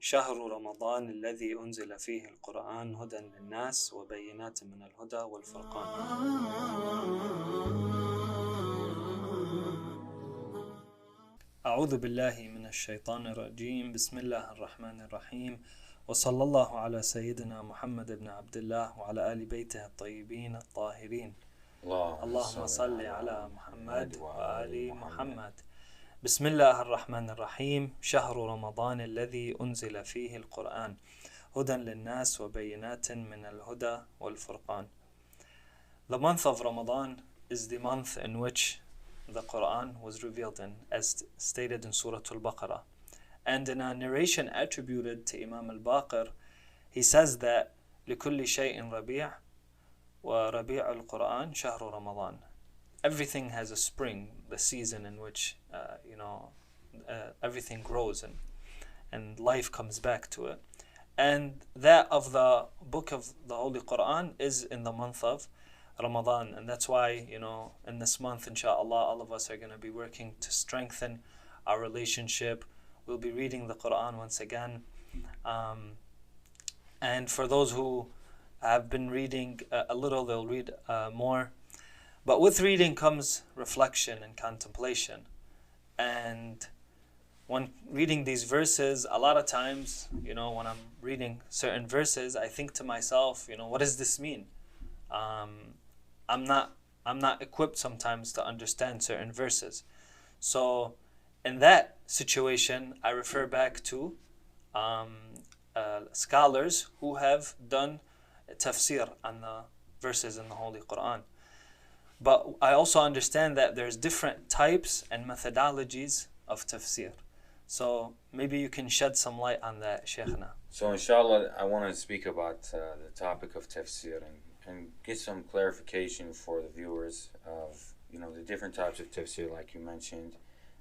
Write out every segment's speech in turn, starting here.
شهر رمضان الذي أنزل فيه القرآن هدى للناس وبينات من الهدى والفرقان. أعوذ بالله من الشيطان الرجيم. بسم الله الرحمن الرحيم، وصلى الله على سيدنا محمد بن عبد الله وعلى آل بيته الطيبين الطاهرين. اللهم صل على محمد وآل محمد. بسم الله الرحمن الرحيم. شهر رمضان الذي أنزل فيه القرآن هدى للناس وبينات من الهدى والفرقان. The month of Ramadan is the month in which the Quran was revealed in, as stated in Surah Al-Baqarah. And in a narration attributed to Imam al-Baqir, he says that لكل شيء ربيع وربيع القرآن شهر رمضان. Everything has a spring, the season in which everything grows and life comes back to it. And that of the book of the Holy Quran is in the month of Ramadan. And that's why, in this month, inshallah, all of us are going to be working to strengthen our relationship. We'll be reading the Quran once again. And for those who have been reading a little, they'll read more. But with reading comes reflection and contemplation. And when reading these verses, a lot of times, when I'm reading certain verses, I think to myself, what does this mean? I'm not equipped sometimes to understand certain verses. So in that situation, I refer back to scholars who have done tafsir on the verses in the Holy Quran. But I also understand that there's different types and methodologies of tafsir. So maybe you can shed some light on that, Shaykhna. So inshallah, I want to speak about the topic of tafsir and get some clarification for the viewers of the different types of tafsir, like you mentioned,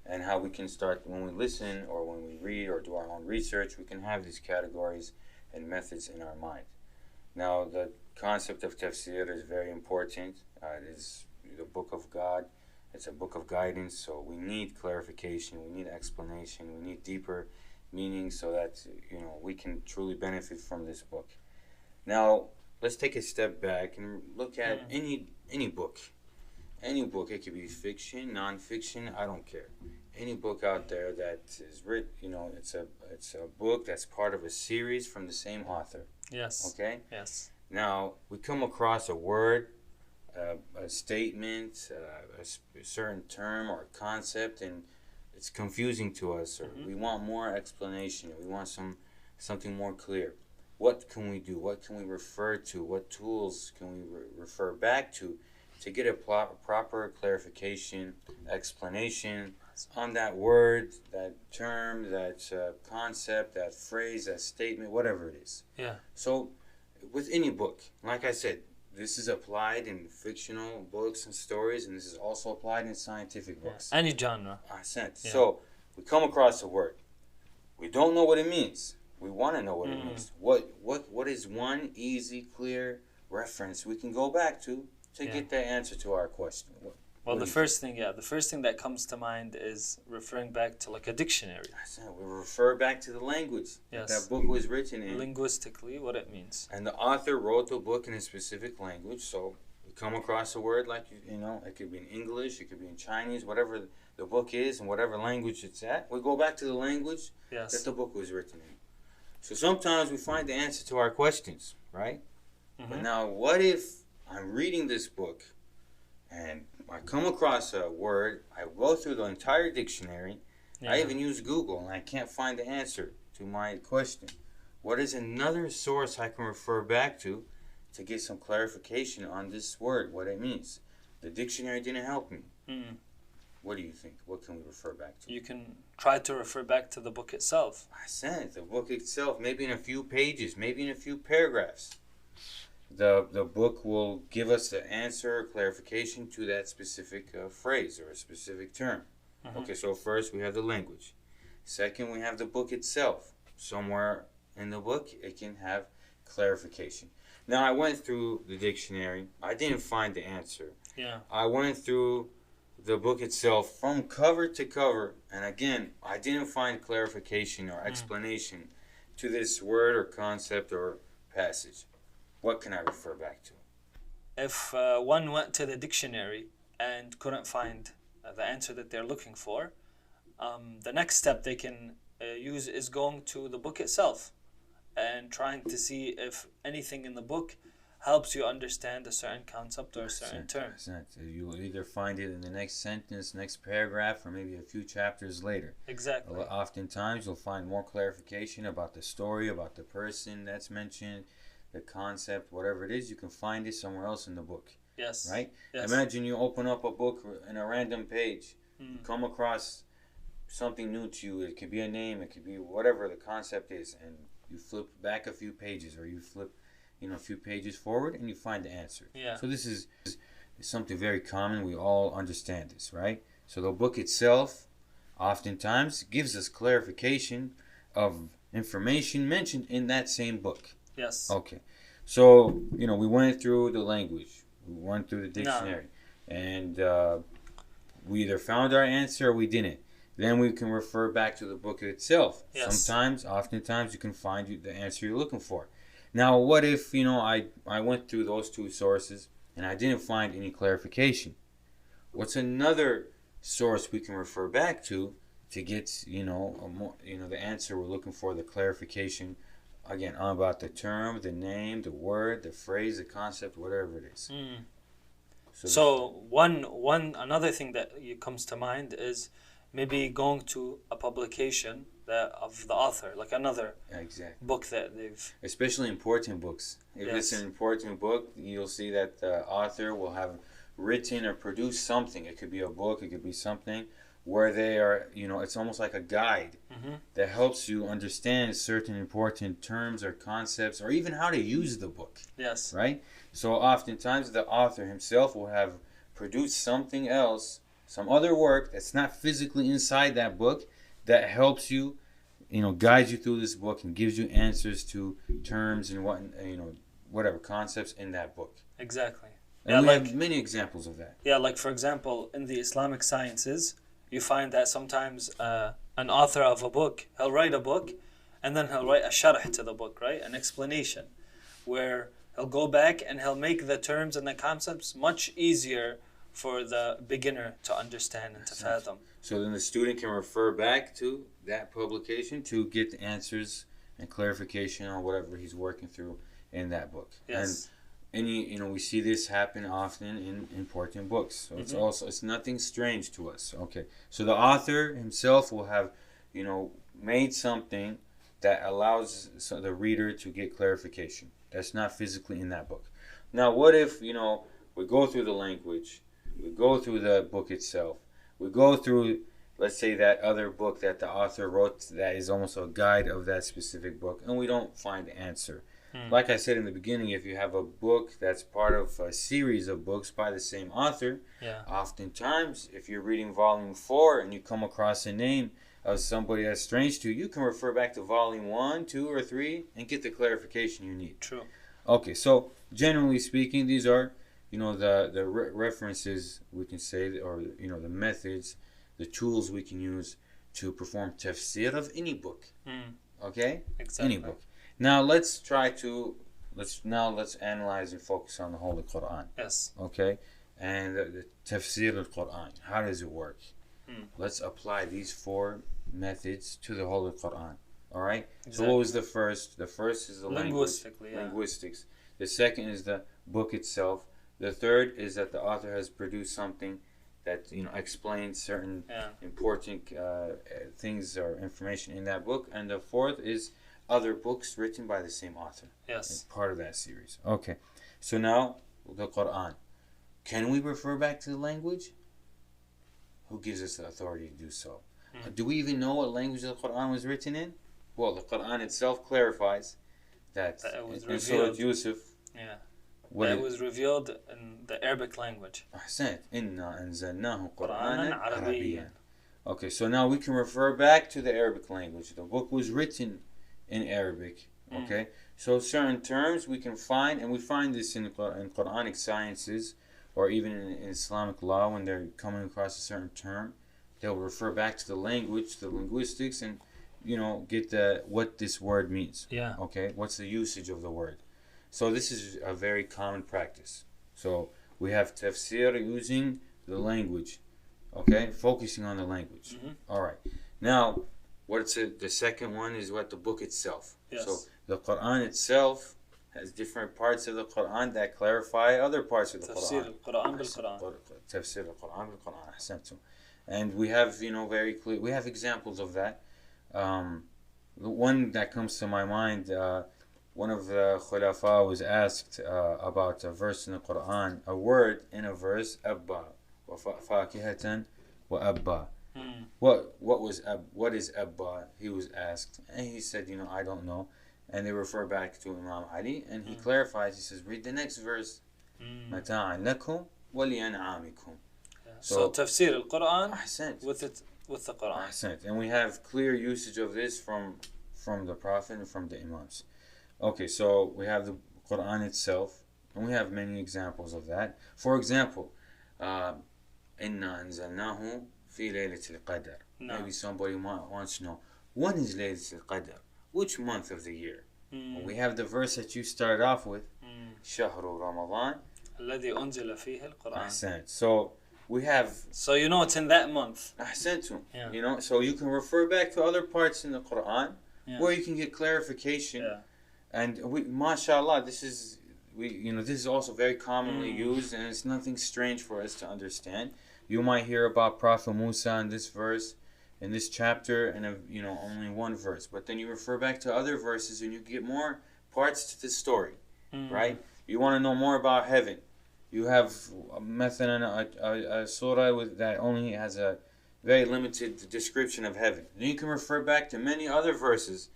and how we can start when we listen or when we read or do our own research. We can have these categories and methods in our mind. Now, the concept of tafsir is very important. It is the book of God. It's a book of guidance, so we need clarification, we need explanation, we need deeper meaning so that we can truly benefit from this book. Now, let's take a step back and look at any book. Any book. It could be fiction, non-fiction, I don't care. Any book out there that is written, it's a book that's part of a series from the same author. Yes. Okay? Yes. Now, we come across a word, a statement, a certain term or concept, and it's confusing to us, or we want more explanation, we want something more clear. What can we do? What can we refer to? What tools can we refer back to get a proper clarification, explanation on that word, that term, that concept, that phrase, that statement, whatever it is? Yeah. So, with any book, like I said, this is applied in fictional books and stories, and this is also applied in scientific books. Any genre. Yeah. So, we come across a word. We don't know what it means. We want to know what it means. What is one easy, clear reference we can go back to get the answer to our question? The first thing that comes to mind is referring back to like a dictionary. We refer back to the language that book was written in. Linguistically, what it means. And the author wrote the book in a specific language, so we come across a word like, it could be in English, it could be in Chinese, whatever the book is and whatever language it's at, we go back to the language that the book was written in. So sometimes we find the answer to our questions, right? But now, what if I'm reading this book and I come across a word, I go through the entire dictionary, I even use Google, and I can't find the answer to my question? What is another source I can refer back to get some clarification on this word, what it means? The dictionary didn't help me. What do you think? What can we refer back to? You can try to refer back to the book itself. I said the book itself, maybe in a few pages, maybe in a few paragraphs. The book will give us the answer or clarification to that specific phrase or a specific term. Okay, so first we have the language. Second, we have the book itself. Somewhere in the book, it can have clarification. Now, I went through the dictionary. I didn't find the answer. Yeah. I went through the book itself from cover to cover, and again, I didn't find clarification or explanation to this word or concept or passage, what can I refer back to? If one went to the dictionary and couldn't find the answer that they're looking for, the next step they can use is going to the book itself and trying to see if anything in the book helps you understand a certain concept or a certain term. You'll either find it in the next sentence, next paragraph, or maybe a few chapters later. Exactly. Oftentimes you'll find more clarification about the story, about the person that's mentioned, the concept, whatever it is. You can find it somewhere else in the book. Yes. Right? Yes. Imagine you open up a book in a random page, you come across something new to you. It could be a name, it could be whatever the concept is, and you flip back a few pages, or you flip a few pages forward, and you find the answer. Yeah. So this is something very common. We all understand this, right? So the book itself oftentimes gives us clarification of information mentioned in that same book. Yes. Okay. So, we went through the language. We went through the dictionary. And we either found our answer or we didn't. Then we can refer back to the book itself. Yes. Oftentimes, you can find the answer you're looking for. Now, what if, I went through those two sources and I didn't find any clarification? What's another source we can refer back to get, the answer we're looking for, the clarification, again, about the term, the name, the word, the phrase, the concept, whatever it is. So another thing that comes to mind is maybe going to a publication of the author, like another book that they've... Especially important books. If it's an important book, you'll see that the author will have written or produced something. It could be a book, it could be something where they are, it's almost like a guide that helps you understand certain important terms or concepts, or even how to use the book. Yes. Right? So oftentimes the author himself will have produced something else, some other work that's not physically inside that book, that helps you, guides you through this book and gives you answers to terms and whatever concepts in that book. Exactly. And we have many examples of that. Yeah, like for example, in the Islamic sciences, you find that sometimes an author of a book, he'll write a book and then he'll write a sharh to the book, right? An explanation where he'll go back and he'll make the terms and the concepts much easier for the beginner to understand and to fathom. So then the student can refer back to that publication to get the answers and clarification on whatever he's working through in that book. Yes. And we see this happen often in important books. So it's nothing strange to us. Okay. So the author himself will have, made something that allows the reader to get clarification. That's not physically in that book. Now, what if, we go through the language, we go through the book itself, we go through, let's say, that other book that the author wrote that is almost a guide of that specific book, and we don't find the answer. Like I said in the beginning, if you have a book that's part of a series of books by the same author, oftentimes, if you're reading volume 4 and you come across a name of somebody that's strange to you, you can refer back to volume 1, 2, or 3 and get the clarification you need. True. Okay, so generally speaking, these are, the references we can say, or, the methods, the tools we can use to perform tafsir of any book. Okay? Exactly. Any book. Now let's analyze and focus on the Holy Quran. Yes. Okay? And the tafsir al-Quran. How does it work? Let's apply these 4 methods to the Holy Quran. All right? Exactly. So what was the first? The first is the linguistics. The second is the book itself. The third is that the author has produced something that explains certain important things or information in that book. And the fourth is other books written by the same author. Yes. Part of that series. Okay. So now, the Quran. Can we refer back to the language? Who gives us the authority to do so? Do we even know what language the Quran was written in? Well, the Quran itself clarifies that it was in Surah revealed. Yusuf. Yeah. What it was revealed in the Arabic language. أحسنت. إنا أنزلناه قرآنا قرآنا عربيا. Okay, so now we can refer back to the Arabic language. The book was written in Arabic. Okay, so certain terms we can find, and we find this in Quranic sciences, or even in Islamic law, when they're coming across a certain term, they'll refer back to the language, the linguistics, and get what this word means. Yeah. Okay, what's the usage of the word? So this is a very common practice. So we have tafsir using the language. Okay, focusing on the language. Mm-hmm. All right. Now, the second one is what the book itself. Yes. So the Quran itself has different parts of the Quran that clarify other parts of the Tafsir Quran. al-Quran bil-Quran. Tafsir al-Quran bil-Quran. Ahsantum. And we have, very clear, we have examples of that. The one that comes to my mind, one of the Khulafa was asked about a verse in the Quran, a word in a verse, Abba, wa fakihatan wa Abba. What is Abba? He was asked, and he said, I don't know. And they refer back to Imam Ali, and he clarifies. He says, read the next verse. Mata'an lakum wa li'an'amikum. So tafsir al-Quran Ahsant. with the Quran. Ahsant. And we have clear usage of this from the Prophet and from the Imams. Okay, so we have the Quran itself, and we have many examples of that. For example, Inna anzalnahu fi laylatil qadr. Maybe somebody wants to know, when is laylatil qadr? Which month of the year? Well, we have the verse that you started off with, Shahru Ramadan. الذي أنزل فيه القرآن. Ahsant. So we have. So it's in that month. Ahsantum. Yeah. So you can refer back to other parts in the Quran where you can get clarification. Yeah. And mashallah, this is also very commonly used, and it's nothing strange for us to understand. You might hear about Prophet Musa in this verse, in this chapter, and only one verse, but then you refer back to other verses, and you get more parts to the story, right? You want to know more about heaven. You have a surah that only has a very limited description of heaven. Then you can refer back to many other verses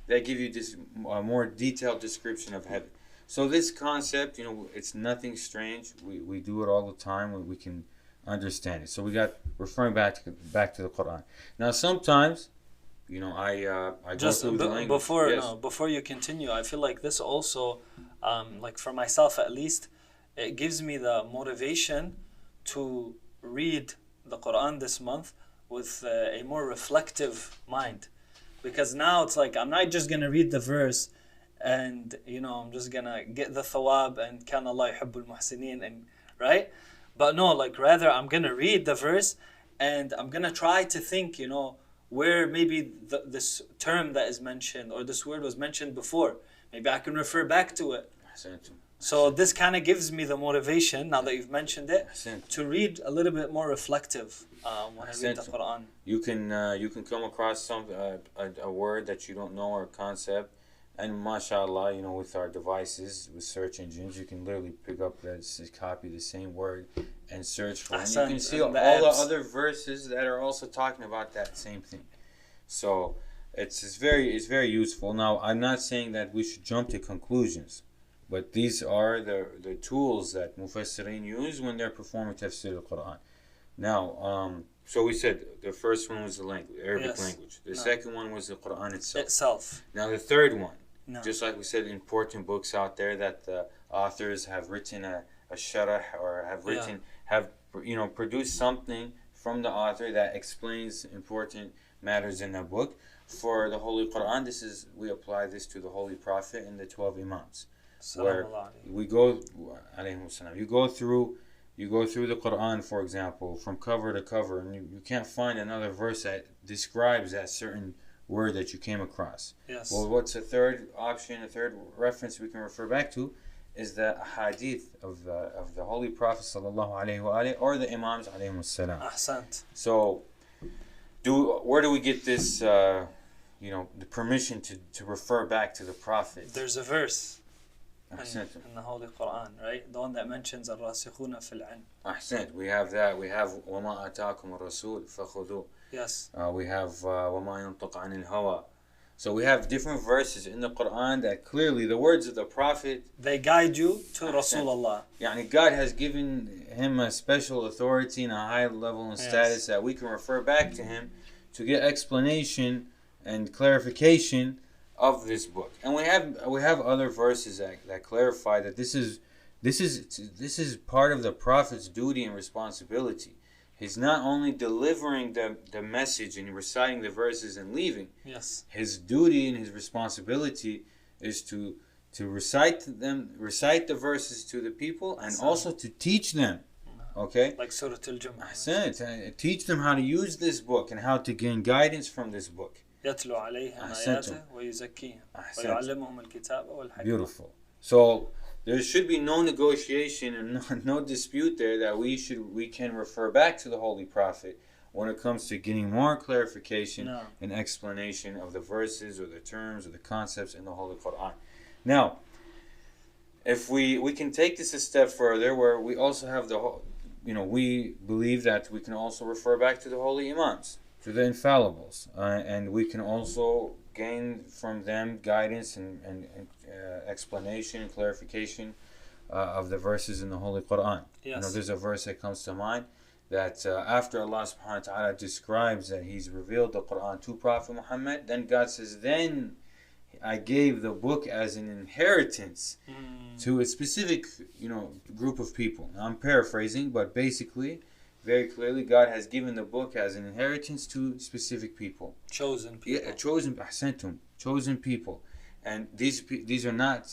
that give you this more detailed description of heaven. So this concept, it's nothing strange. We do it all the time. We can understand it. So we got referring back to the Quran. Now sometimes, I just go through the language. before you continue, I feel like this also, like for myself at least, it gives me the motivation to read the Quran this month with a more reflective mind. Because now it's like, I'm not just going to read the verse and, I'm just going to get the thawab and kana Allah yuhibbul muhsinin, and right? But no, like rather I'm going to read the verse and I'm going to try to think, where maybe this term that is mentioned or this word was mentioned before. Maybe I can refer back to it. So this kind of gives me the motivation, now that you've mentioned it, to read a little bit more reflective when I read the Quran. You can come across a word that you don't know or a concept, and mashallah, with our devices, with search engines, you can literally pick up copy the same word and search for it. And you can see all the other verses that are also talking about that same thing. So it's very useful. Now, I'm not saying that we should jump to conclusions, but these are the tools that Mufassirin use when they're performing tafsir al-Quran. Now, so we said the first one was the language, Arabic language. The second one was the Quran itself. Now the third one, just like we said, important books out there that the authors have written a sharh or have produced something from the author that explains important matters in the book. For the Holy Quran, we apply this to the Holy Prophet and the 12 Imams. Where we go, you go through the Quran, for example, from cover to cover, and you can't find another verse that describes that certain word that you came across. Yes. Well, what's a third option, a third reference we can refer back to, is the hadith of the Holy Prophet sallallahu alaihi wasallam or the Imams alayhimus salam. Ahsant. So, where do we get this? The permission to refer back to the Prophet. There's a verse in the Holy Quran, right? The one that mentions الراسخون في العلم. Ahsant. We have that. We have وما آتاكم الرسول فخذوه. Yes. We have وما ينطق عن الهوى. So we have different verses in the Quran that clearly the words of the Prophet, they guide you to Rasulullah. God has given him a special authority and a high level and status that we can refer back to him to get explanation and clarification of this book. And we have other verses that clarify that this is part of the Prophet's duty and responsibility. He's not only delivering the message and reciting the verses and leaving. Yes. His duty and his responsibility is to recite the verses to the people, and also to teach them. Okay? Like Surah Al-Jumu'ah. Ahsant. Teach them how to use this book and how to gain guidance from this book. يتلو عليهم آياته ويزكيهم ويعلمهم الكتاب والحكمة. Beautiful. So there should be no negotiation and no dispute there that we can refer back to the Holy Prophet when it comes to getting more clarification and explanation of the verses or the terms or the concepts in the Holy Quran. Now, if we can take this a step further, where we also have we believe that we can also refer back to the Holy Imams, to the infallibles, and we can also gain from them guidance and explanation and clarification of the verses in the Holy Quran. Yes. There's a verse that comes to mind that after Allah subhanahu wa ta'ala describes that He's revealed the Quran to Prophet Muhammad, then God says, then I gave the book as an inheritance to a specific group of people. Now, I'm paraphrasing, but basically, very clearly, God has given the book as an inheritance to specific people. Chosen people. Yeah, chosen people. And these are not,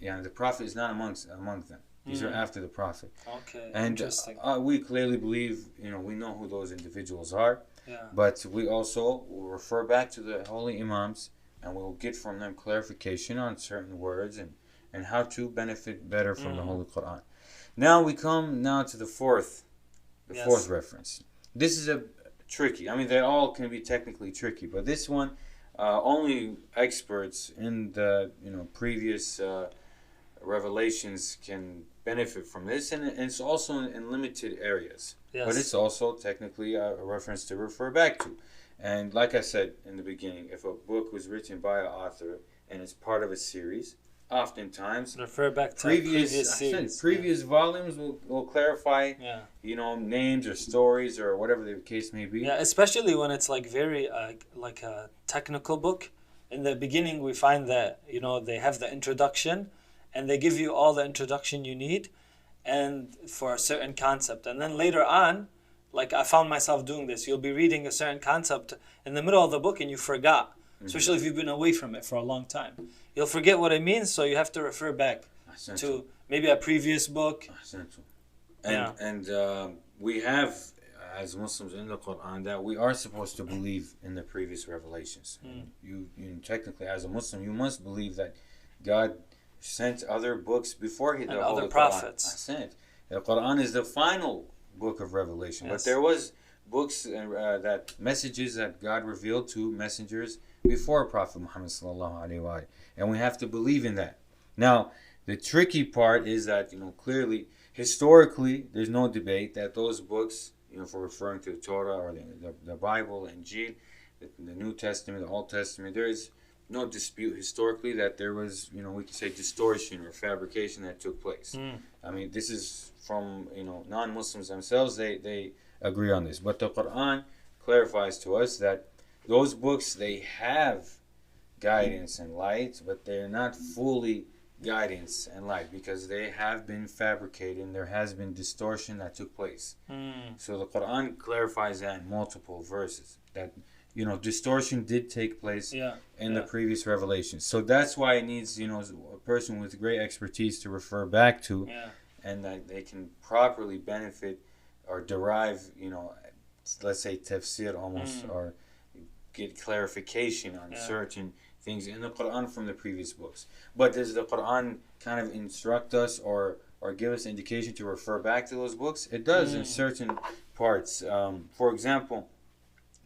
the Prophet is not among them. These are after the Prophet. Okay, and interesting. We clearly believe, we know who those individuals are. Yeah. But we also will refer back to the holy Imams, and we'll get from them clarification on certain words and how to benefit better from the Holy Quran. Now we come to the fourth reference. This is a tricky. I mean, they all can be technically tricky, but this one, only experts in the previous revelations can benefit from this, and it's also in limited areas. Yes. But it's also technically a reference to refer back to. And like I said in the beginning, if a book was written by an author and it's part of a series, oftentimes refer back to previous series. Previous volumes will clarify names or stories or whatever the case may be. Yeah, especially when it's like very like a technical book. In the beginning we find that they have the introduction and they give you all the introduction you need and for a certain concept, and then later on, like I found myself doing this, you'll be reading a certain concept in the middle of the book and you forgot. Especially if you've been away from it for a long time. You'll forget what it means, so you have to refer back to maybe a previous book. And we have, as Muslims in the Quran, that we are supposed to believe in the previous revelations. You technically, as a Muslim, you must believe that God sent other books before the other prophets. The Quran is the final book of revelation. But there was books messages that God revealed to messengers before Prophet Muhammad sallallahu alaihi wasallam, and we have to believe in that. Now, the tricky part is that clearly, historically, there's no debate that those books, for referring to the Torah or the Bible, Injil, the New Testament, the Old Testament, there is no dispute historically that there was, we could say, distortion or fabrication that took place. I mean, this is from non-Muslims themselves. They agree on this, but the Quran clarifies to us that those books, they have guidance and light, but they're not fully guidance and light because they have been fabricated and there has been distortion that took place. So the Quran clarifies that in multiple verses, that distortion did take place in the previous revelations. So that's why it needs a person with great expertise to refer back to, and that they can properly benefit or derive let's say tafsir almost, or get clarification on certain things in the Quran from the previous books. But does the Quran kind of instruct us or give us indication to refer back to those books? It does in certain parts. For example,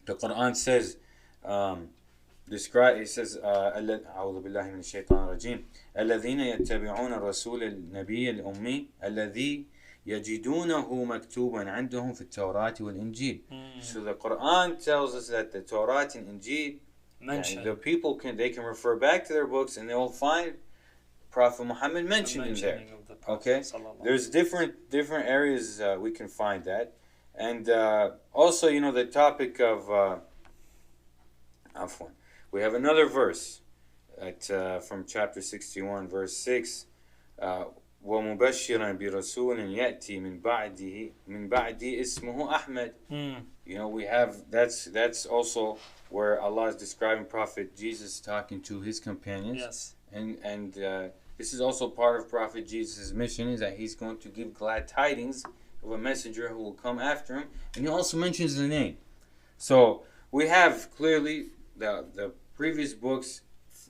the Quran says, it says, أعوذ بالله من الشيطان الرجيم الذين يتبعون الرسول النبي الأمي الذي يجدونه مكتوبا عندهم في التوراة والإنجيل. So the Quran tells us that the Torah and Injil, the people can refer back to their books and they will find Prophet Muhammad mentioned in there. Okay, there's different areas we can find that, and also the topic of we have another verse from chapter 61, verse 6. ومبشرا برسول يأتي من بعده اسمه أحمد. You know, we have that's also where Allah is describing Prophet Jesus talking to his companions. Yes. And this is also part of Prophet Jesus' mission, is that he's going to give glad tidings of a messenger who will come after him, and he also mentions the name. So we have clearly the previous books.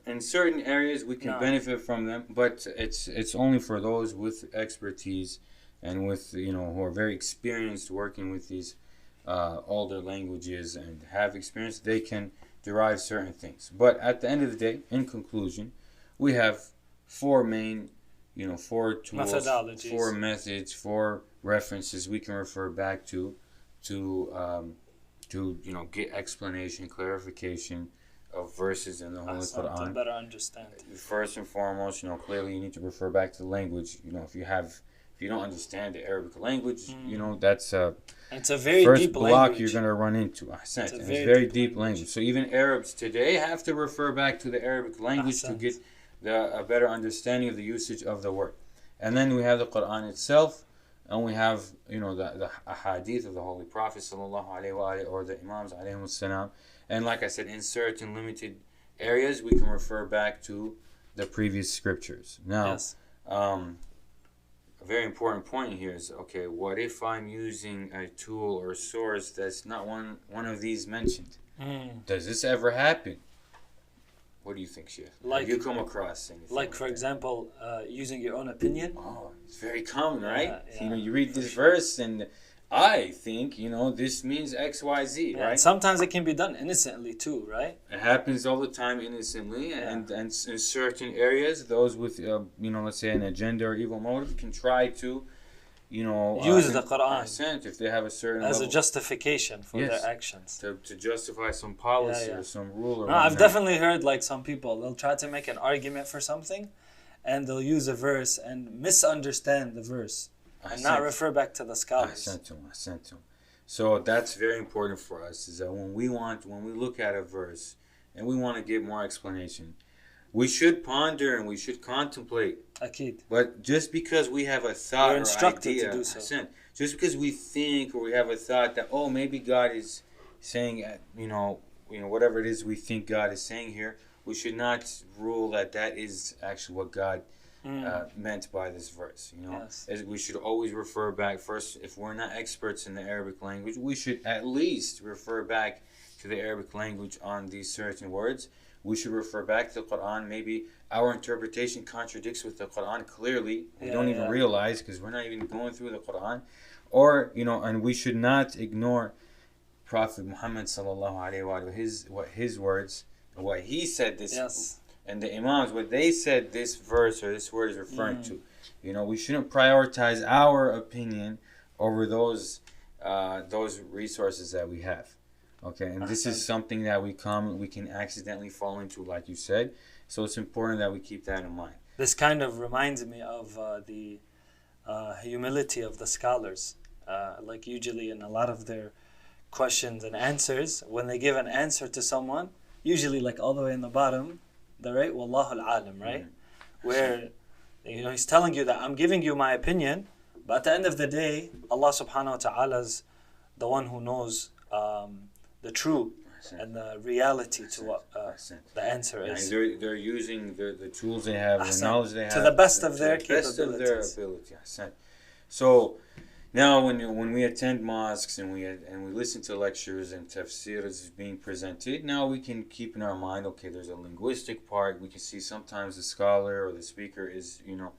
In certain areas we can benefit from them, but it's only for those with expertise and with, you know, who are very experienced working with these older languages and have experience. They can derive certain things. But at the end of the day, in conclusion, we have four main, you know, four tools, methodologies, four methods, four references we can refer back to you know, get explanation, clarification of verses in the Holy Quran. To better understand. First and foremost, you know, clearly you need to refer back to the language. You know, if you don't understand the Arabic language, you know, that's it's a very first deep block language. you're going to run into. It's a very deep language. So even Arabs today have to refer back to the Arabic language to get a better understanding of the usage of the word. And then we have the Quran itself, and we have, you know, the Hadith of the Holy Prophet sallallahu alaihi wasallam, or the Imams alayhi salam. And like I said, in certain limited areas, we can refer back to the previous scriptures. Now, a very important point here is, okay, what if I'm using a tool or source that's not one of these mentioned? Does this ever happen? What do you think, Sheikh? Have you come across anything? Like, for example, using your own opinion? Oh, it's very common, right? Yeah. You know, you read this verse and I think, you know, this means X, Y, Z, right? And sometimes it can be done innocently too, right? It happens all the time innocently, and in certain areas, those with, you know, let's say an agenda or evil motive can try to, you know, use the Quran if they have a certain as level, a justification for their actions. To justify some policy or some rule. Or I've definitely heard, like, some people, they'll try to make an argument for something, and they'll use a verse and misunderstand the verse. And not refer back to the scholars. I sent to him. So that's very important for us, is that when we look at a verse and we want to get more explanation, we should ponder and we should contemplate. Akid. But just because we have a thought We're instructed or idea, to do so. Just because we think or we have a thought that, oh, maybe God is saying, you know, whatever it is we think God is saying here, we should not rule that is actually what God meant by this verse. You know, as we should always refer back first. If we're not experts in the Arabic language, we should at least refer back to the Arabic language on these certain words. We should refer back to the Quran. Maybe our interpretation contradicts with the Quran clearly. We don't even realize, because we're not even going through the Quran. Or, you know, and we should not ignore Prophet Muhammad sallallahu alaihi wasallam, his words, what he said this. And the Imams, what they said this verse or this word is referring to. You know, we shouldn't prioritize our opinion over those resources that we have. Okay, and this is something that we can accidentally fall into, like you said. So it's important that we keep that in mind. This kind of reminds me of the humility of the scholars. Like, usually in a lot of their questions and answers, when they give an answer to someone, usually like all the way in the bottom, the right, Wallahu al-alim, right? Where, you know, he's telling you that I'm giving you my opinion, but at the end of the day, Allah subhanahu wa ta'ala's the one who knows the true and the reality to what the answer is. They're using the tools they have, the knowledge they have, to the best of their capabilities. So now, when we attend mosques and we listen to lectures and tafsir is being presented, now we can keep in our mind, okay, there's a linguistic part. We can see sometimes the scholar or the speaker is, you know,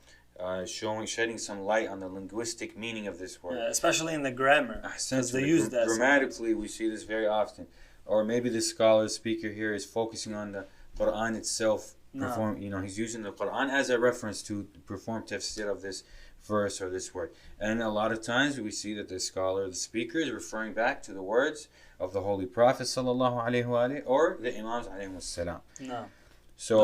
shedding some light on the linguistic meaning of this word. Especially in the grammar, because they use that. Grammatically, we see this very often. Or maybe the scholar, speaker here is focusing on the Quran itself. You know, he's using the Quran as a reference to perform tafsir of this verse or this word. And a lot of times we see that the scholar, the speaker, is referring back to the words of the Holy Prophet sallallahu alaihi wasallam or the Imams alayhi salam. So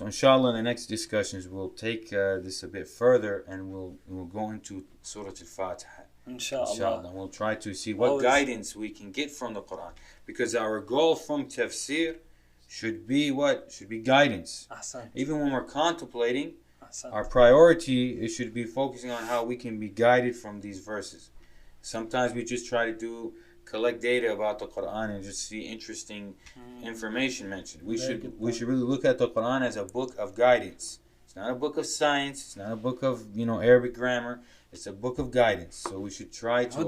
inshallah, in the next discussions we'll take this a bit further, and we'll go into Surah Al-Fatiha. Inshallah. We'll try to see what guidance we can get from the Quran, because our goal from tafsir should be what? Should be guidance. Even when we're contemplating, our priority, it should be focusing on how we can be guided from these verses. Sometimes we just try to collect data about the Quran and just see interesting information mentioned. We should really look at the Quran as a book of guidance. It's not a book of science. It's not a book of Arabic grammar. It's a book of guidance. So we should try to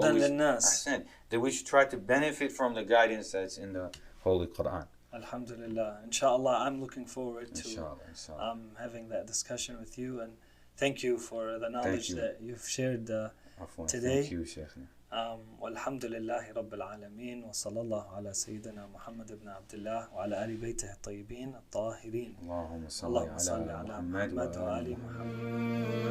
that we should try to benefit from the guidance that's in the Holy Quran. Alhamdulillah. Inshallah, I'm looking forward to having that discussion with you, and thank you for the knowledge that you've shared today. Thank you, Shaykhna. والحمد لله رب العالمين وصلى الله على سيدنا محمد بن عبد الله وعلى آل بيته الطيبين الطاهرين. اللهم صل على محمد وآل محمد.